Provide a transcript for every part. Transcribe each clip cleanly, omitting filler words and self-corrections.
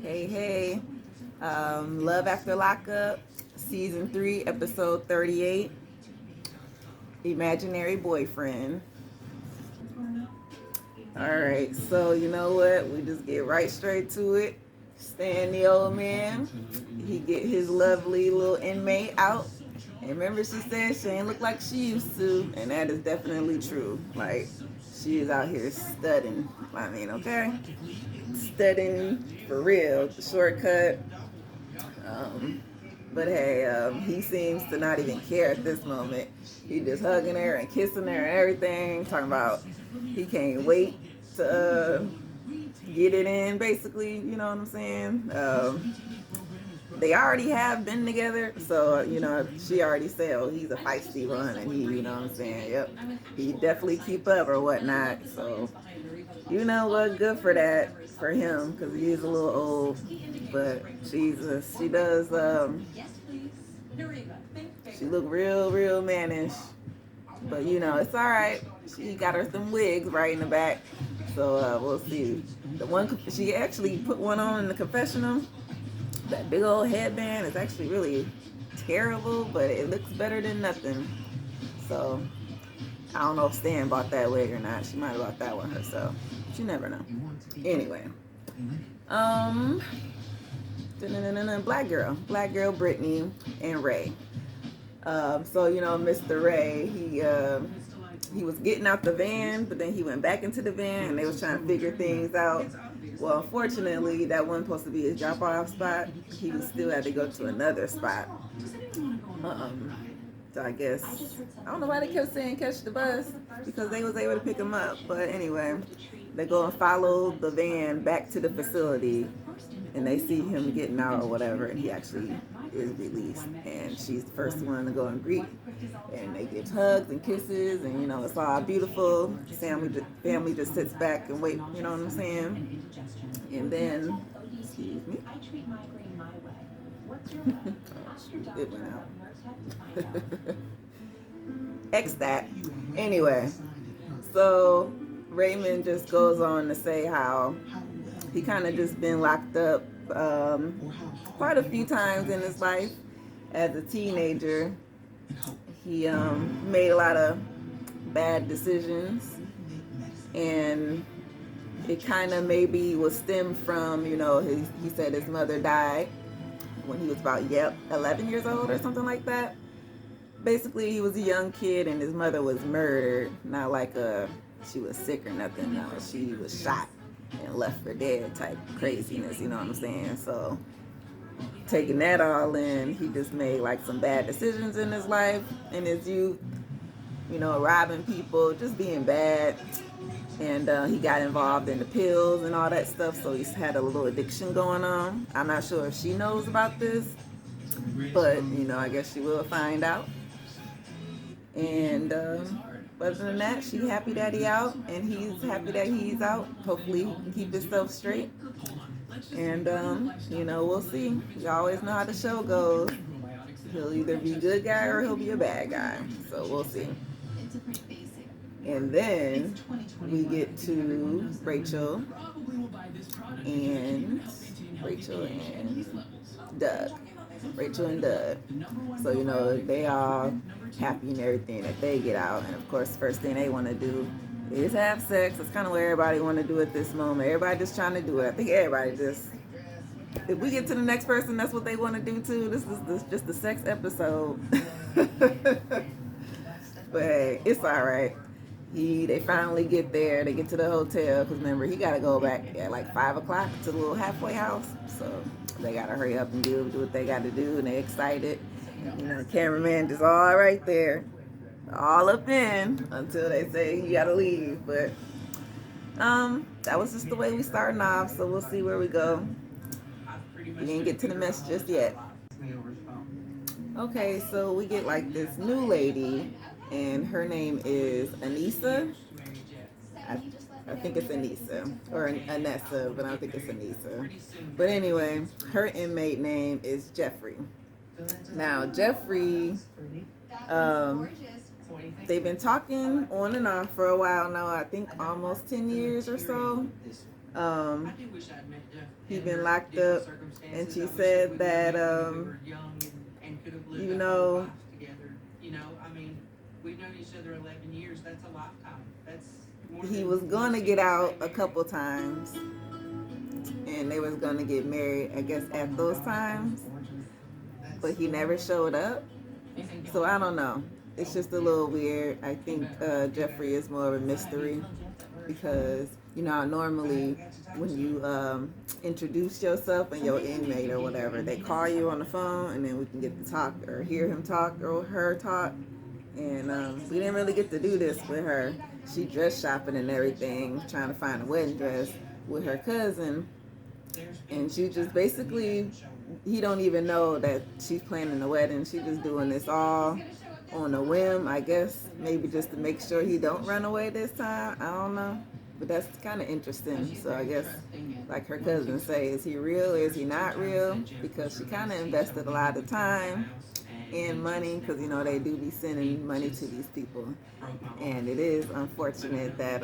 Hey, hey. Love After Lockup, Season 3, Episode 38, Imaginary Boyfriend. Alright, so you know what? We just get right straight to it. Stan, the old man, he get his lovely little inmate out. And remember she said she ain't look like she used to, and that is definitely true. Like, she is out here studying. I mean, okay? Studying for real. The shortcut. Um, but hey, he seems to not even care at this moment. He just hugging her and kissing her and everything, talking about he can't wait to get it in, basically. You know what I'm saying? They already have been together, so she already said, "Oh, he's a feisty one," and he, you know what I'm saying? Yep, he definitely keep up or whatnot. So you know what? Good for that for him because he is a little old. But Jesus, she does. She look real mannish. But it's all right. She got her some wigs right in the back, so we'll see. The one she actually put one on in the confessional. That big old headband is actually really terrible, but it looks better than nothing. So I don't know if Stan bought that wig or not. She might have bought that one herself. You never know. Anyway, um, Black girl, Brittany and Ray. So Mr. Ray, he was getting out the van, but then he went back into the van, and they was trying to figure things out. Well, unfortunately, that wasn't supposed to be his drop-off spot. He still had to go to another spot. So I guess I don't know why they kept saying catch the bus because they was able to pick him up. But anyway, they go and follow the van back to the facility, and they see him getting out or whatever, and he actually is released. And she's the first one to go and greet, and they give hugs and kisses, and it's all beautiful. Family just sits back and wait. You know what I'm saying? And then, excuse me. It went out. X that. Anyway, so Raymond just goes on to say how he kind of just been locked up quite a few times in his life as a teenager. He made a lot of bad decisions, and it kind of maybe was stemmed from, he said his mother died when he was about 11 years old or something like that. Basically, he was a young kid and his mother was murdered. Not like she was sick or nothing. No, she was shot and left for dead type craziness. You know what I'm saying? So taking that all in, he just made like some bad decisions in his life, in his youth. Robbing people, just being bad. And he got involved in the pills and all that stuff, so he's had a little addiction going on. I'm not sure if she knows about this, but I guess she will find out. And other than that, she's happy that he's out, and he's happy that he's out. Hopefully he can keep himself straight. And we'll see. We always know how the show goes. He'll either be a good guy or he'll be a bad guy. So we'll see. And then we get to Rachel and Doug. Rachel and Doug. So, they all happy and everything that they get out. And of course, the first thing they want to do is have sex. That's kind of what everybody want to do at this moment. Everybody just trying to do it. I think everybody just, if we get to the next person, that's what they want to do too. This is just the sex episode. But hey, it's all right. They finally get there. They get to the hotel because remember he got to go back at like 5 o'clock to the little halfway house. So they got to hurry up and do what they got to do, and they excited. The cameraman just all right there, all up in until they say you got to leave. But that was just the way we starting off. So we'll see where we go. We didn't get to the mess just yet. Okay, so we get like this new lady, and her name is Anissa. I think it's Anissa or Anessa, but I don't think it's Anissa. But anyway, her inmate name is Jeffrey. Now, Jeffrey, they've been talking on and off for a while now. I think almost 10 years or so. Um, he been locked up, and she said that you know, he was going to get out a couple times, and they was going to get married, I guess, at those times, but he never showed up. So I don't know. It's just a little weird. I think Jeffrey is more of a mystery because, you know, normally when you introduce yourself and your inmate or whatever, they call you on the phone and then we can get to talk or hear him talk or her talk. And we didn't really get to do this with her. She dress shopping and everything, trying to find a wedding dress with her cousin. And she just basically, he don't even know that she's planning the wedding. She's just doing this all on a whim, I guess. Maybe just to make sure he don't run away this time. I don't know. But that's kind of interesting. So I guess, like her cousin say, is he real or is he not real? Because she kind of invested a lot of time and money, because you know they do be sending money to these people, and it is unfortunate that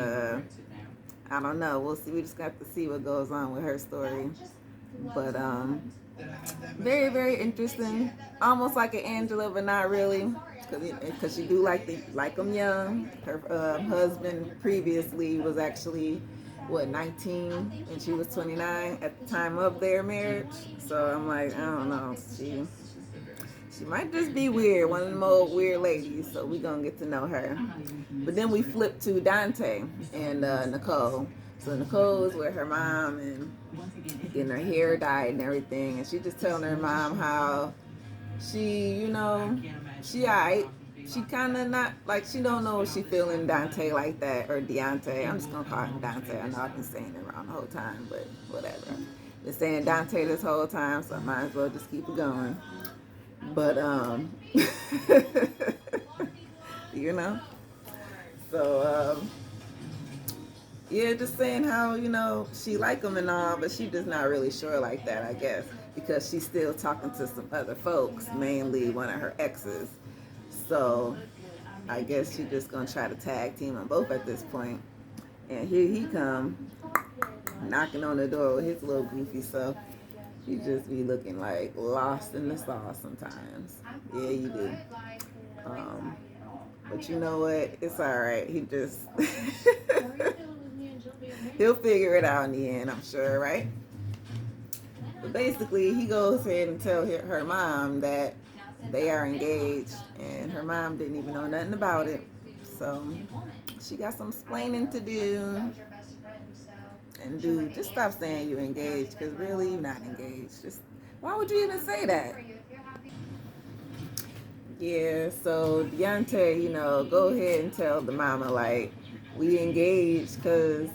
I don't know. We'll see. We just got to see what goes on with her story, but very, very interesting. Almost like an Angela, but not really, because she do like them young. Her husband previously was actually 19, and she was 29 at the time of their marriage. So I'm like, I don't know. She might just be weird, one of them old weird ladies, so we gonna get to know her. But then we flip to Dante and Nicole. So Nicole is with her mom and getting her hair dyed and everything, and she just telling her mom how she, you know, she alright. She kind of not, like, she don't know if she feeling Dante like that, or Deontay. I'm just gonna call him Dante. I know I've been saying it wrong the whole time, but whatever. Been saying Dante this whole time, so I might as well just keep it going. But you know, so yeah, just saying how, you know, she like him and all, but she just not really sure like that, I guess, because she's still talking to some other folks, mainly one of her exes. So I guess she's just gonna try to tag team them both at this point. And here he come knocking on the door with his little goofy self. You just be looking like lost in the sauce sometimes. Yeah, you do. But you know what? It's all right. He just he'll figure it out in the end, I'm sure, right? But basically, he goes ahead and tell her mom that they are engaged, and her mom didn't even know nothing about it. So she got some explaining to do. And dude, just stop saying you're engaged, because really you're not engaged. Just, why would you even say that? Yeah, so Deontay, you know, go ahead and tell the mama, like, we engaged because,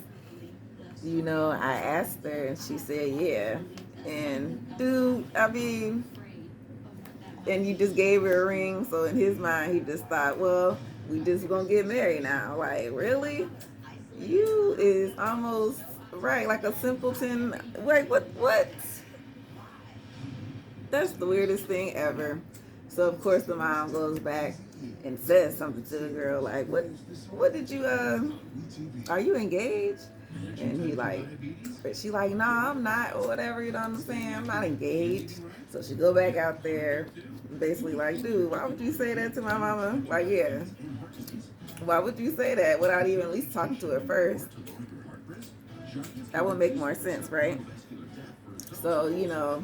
you know, I asked her and she said yeah. And dude, I mean, and you just gave her a ring, so in his mind he just thought, well, we just gonna get married now. Like, really? You is almost right, like a simpleton. Wait, what? That's the weirdest thing ever. So of course the mom goes back and says something to the girl, like, what did you are you engaged? And he like, she like, nah, I'm not, or whatever, you know what I'm saying? I'm not engaged. So she go back out there, basically like, dude, why would you say that to my mama? Like, yeah, why would you say that without even at least talking to her first? That would make more sense, right? So, you know,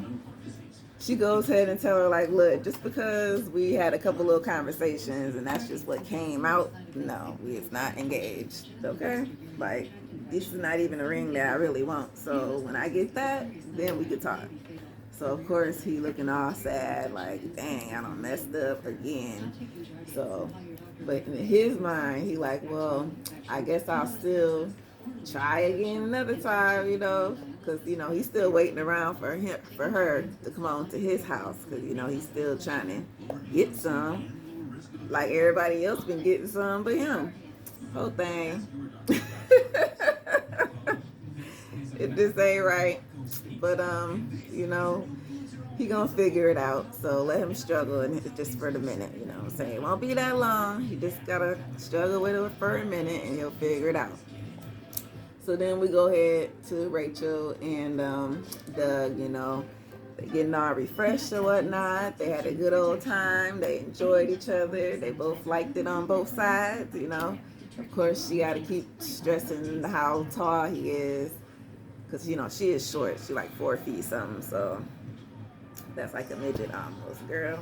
she goes ahead and tell her, like, look, just because we had a couple little conversations and that's just what came out, no, we is not engaged, okay? Like, this is not even a ring that I really want. So when I get that, then we could talk. So of course he looking all sad, like, dang, I done messed up again. So, but in his mind, he like, well, I guess I'll still try again another time, you know, because, you know, he's still waiting around for her to come on to his house, because, you know, he's still trying to get some, like everybody else been getting some but him. Whole thing. It just ain't right. But you know, he gonna figure it out. So let him struggle, and just for the minute, you know what I'm saying? It won't be that long. He just gotta struggle with it for a minute and he'll figure it out. So then we go ahead to Rachel and Doug, you know, they getting all refreshed or whatnot. They had a good old time. They enjoyed each other. They both liked it on both sides, you know. Of course, she got to keep stressing how tall he is because, you know, she is short. She like 4 feet something, so that's like a midget almost, girl.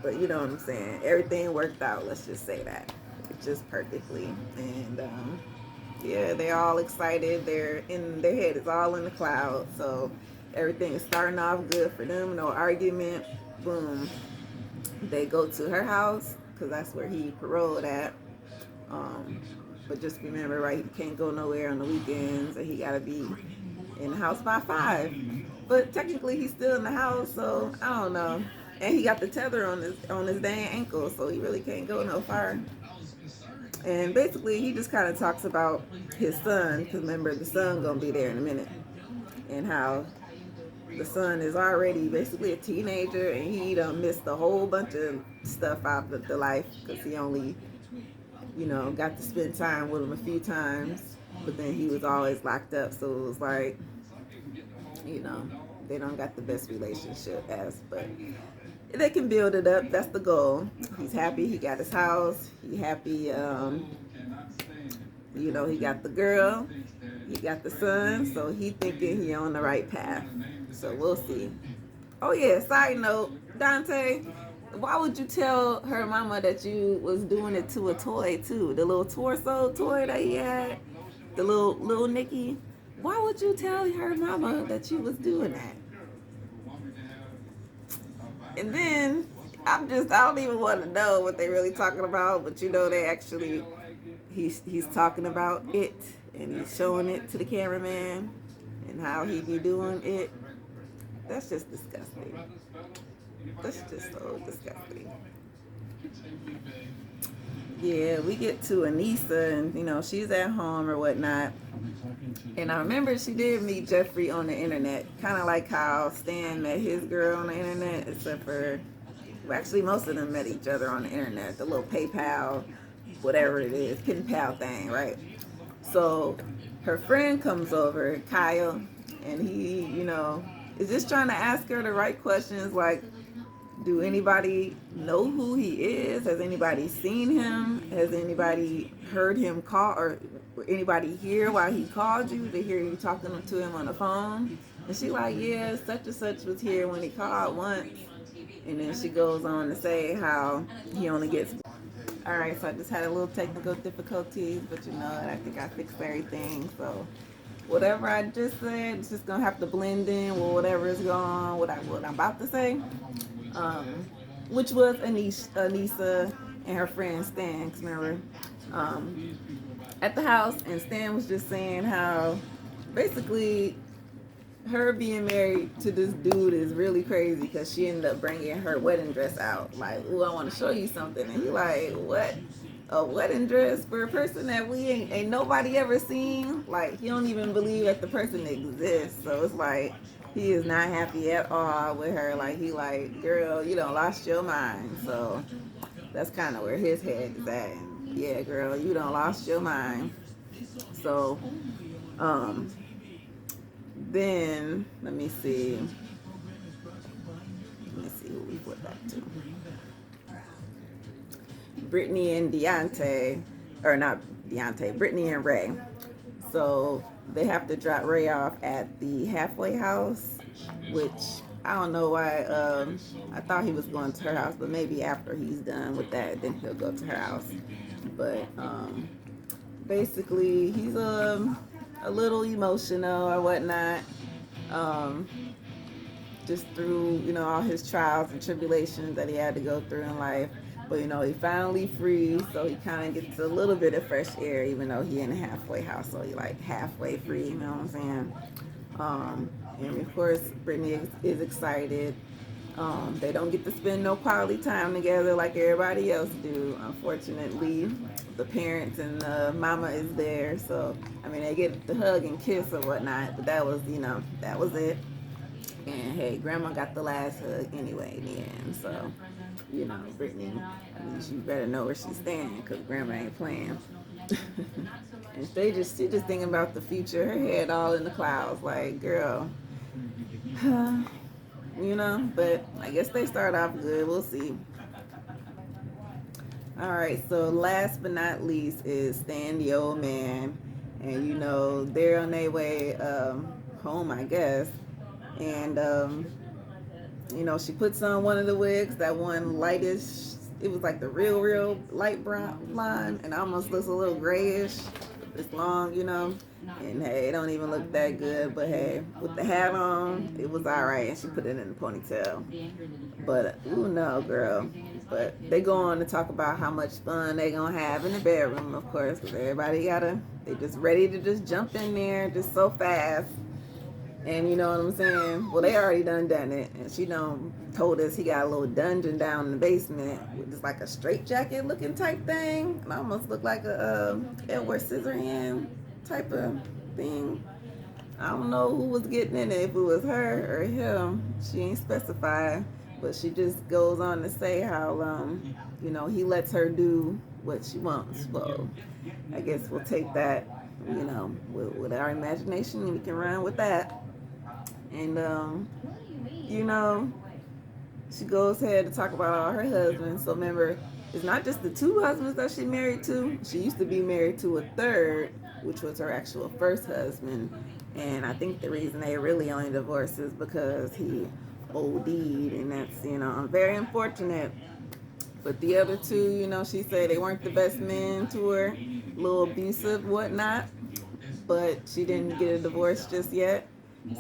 But you know what I'm saying. Everything worked out. Let's just say that, just perfectly. And yeah, they're all excited. They're in their head is all in the clouds. So everything is starting off good for them. No argument. Boom. They go to her house because that's where he paroled at. But just remember, right? He can't go nowhere on the weekends, and he gotta be in the house by 5. But technically, he's still in the house, so I don't know. And he got the tether on his dang ankle, so he really can't go no far. And basically, he just kind of talks about his son, because remember, the son gonna be there in a minute, and how the son is already basically a teenager, and he done missed a whole bunch of stuff out of the life, because he only, you know, got to spend time with him a few times, but then he was always locked up, so it was like, you know, they don't got the best relationship but they can build it up. That's the goal. He's happy he got his house. He happy, you know, he got the girl, he got the son, so he thinking he on the right path. So we'll see. Oh yeah, side note, Dante, why would you tell her mama that you was doing it to a toy too? The little torso toy that he had, the little Nikki. Why would you tell her mama that you was doing that? And then I don't even want to know what they really talking about, but you know they actually he's talking about it and he's showing it to the cameraman and how he be doing it. That's just disgusting. That's just so disgusting. Yeah, we get to Anissa and, you know, she's at home or whatnot. And I remember she did meet Jeffrey on the internet. Kind of like how Stan met his girl on the internet, except for, well, actually most of them met each other on the internet. The little PayPal, whatever it is, pen pal thing, right? So her friend comes over, Kyle, and he, you know, is just trying to ask her the right questions like, do anybody know who he is? Has anybody seen him? Has anybody heard him call, or anybody hear while he called you to hear you talking to him on the phone? And she like, yeah, such and such was here when he called once. And then she goes on to say how he only gets. All right, so I just had a little technical difficulties, but you know, I think I fixed everything. So whatever I just said, it's just gonna have to blend in with whatever is going on, what I'm about to say. Which was Anissa and her friend Stan, cause remember, at the house, and Stan was just saying how basically her being married to this dude is really crazy because she ended up bringing her wedding dress out. Like, ooh, I want to show you something. And he like, what? A wedding dress for a person that we ain't nobody ever seen? Like, he don't even believe that the person exists. So it's like, he is not happy at all with her. Like, he like, girl, you done lost your mind. So that's kind of where his head is at. Yeah, girl, you done lost your mind. So, then let me see who we put that to. Brittany and Deontay, or not Deontay, Brittany and Ray. So they have to drop Ray off at the halfway house, which I don't know why. I thought he was going to her house, but maybe after he's done with that, then he'll go to her house. But basically, he's a little emotional or whatnot. Just through, you know, all his trials and tribulations that he had to go through in life. But, you know, he finally free, so he kind of gets a little bit of fresh air, even though he in a halfway house, so he like halfway free, you know what I'm saying? And of course, Brittany is excited. They don't get to spend no quality time together like everybody else do, unfortunately. The parents and the mama is there, so, I mean, they get the hug and kiss or whatnot, but that was, you know, that was it. And hey, grandma got the last hug anyway in the end, so, you know, Brittany, I mean, she better know where she's standing, because grandma ain't playing. And she just thinking about the future. Her head all in the clouds. Like, girl, you know. But I guess they start off good. We'll see. All right. So last but not least is Stan the old man, and you know they're on their way home, I guess. And you know, she puts on one of the wigs, that one lightish. It was like the real light brown blonde, and almost looks a little grayish. It's long, you know. And hey, it don't even look that good, but hey, with the hat on, it was all right. And she put it in the ponytail. But ooh no, girl. But they go on to talk about how much fun they gonna have in the bedroom, of course, because they just ready to just jump in there just so fast. And you know what I'm saying? Well, they already done it. And she done told us he got a little dungeon down in the basement with just like a straitjacket looking type thing. It almost looked like a Edward Scissorhands type of thing. I don't know who was getting in it, if it was her or him. She ain't specified. But she just goes on to say how, you know, he lets her do what she wants. So I guess we'll take that, you know, with our imagination, and we can run with that. And, you know, she goes ahead to talk about all her husbands. So remember, it's not just the 2 husbands that she married to. She used to be married to a 3rd, which was her actual first husband. And I think the reason they really only divorced is because he OD'd, and that's, you know, very unfortunate. But the other 2, you know, she said they weren't the best men to her, a little abusive, whatnot. But she didn't get a divorce just yet.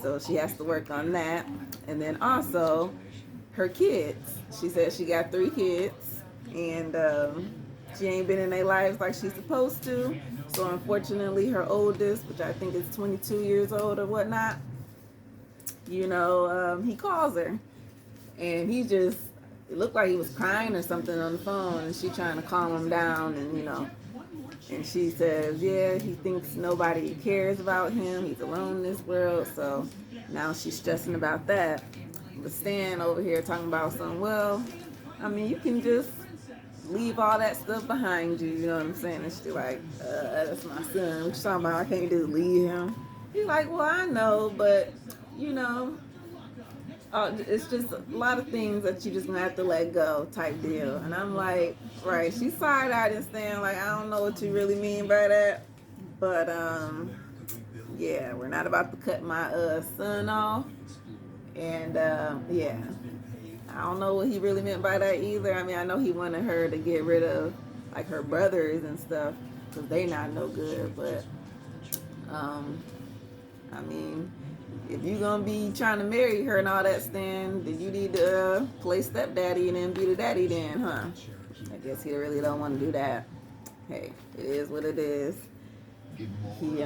So she has to work on that. And then also her kids. She said she got 3 kids, and she ain't been in their lives like she's supposed to. So unfortunately, her oldest, which I think is 22 years old or whatnot, you know, he calls her, and he just, it looked like he was crying or something on the phone, and she trying to calm him down, and you know. And she says, yeah, he thinks nobody cares about him. He's alone in this world. So now she's stressing about that. But Stan over here talking about something, well, I mean, you can just leave all that stuff behind you. You know what I'm saying? And she's like, that's my son. What you talking about? I can't just leave him. He's like, well, I know, but, you know, it's just a lot of things that you just gonna have to let go type deal. And I'm like, right, she's side-eyed and saying like, I don't know what you really mean by that, but yeah, we're not about to cut my son off. And yeah, I don't know what he really meant by that either. I mean, I know he wanted her to get rid of like her brothers and stuff because they not no good, but I mean, if you're gonna be trying to marry her and all that, Stan, then you need to play stepdaddy and then be the daddy then, huh? I guess he really don't want to do that. Hey, it is what it is. He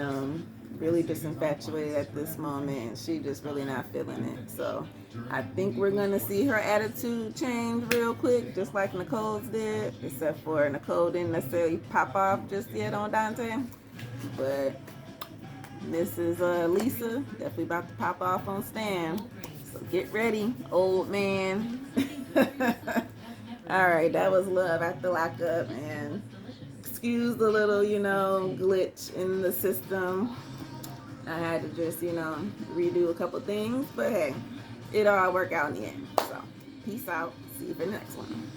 really just infatuated at this moment. She just really not feeling it. So I think we're gonna see her attitude change real quick, just like Nicole's did, except for Nicole didn't necessarily pop off just yet on Dante, but Mrs. Lisa definitely about to pop off on Stan. So get ready, old man. All right, that was Love After Lockup, and excuse the little, you know, glitch in the system. I had to just, you know, redo a couple things, but hey, it all worked out in the end. So peace out. See you for the next one.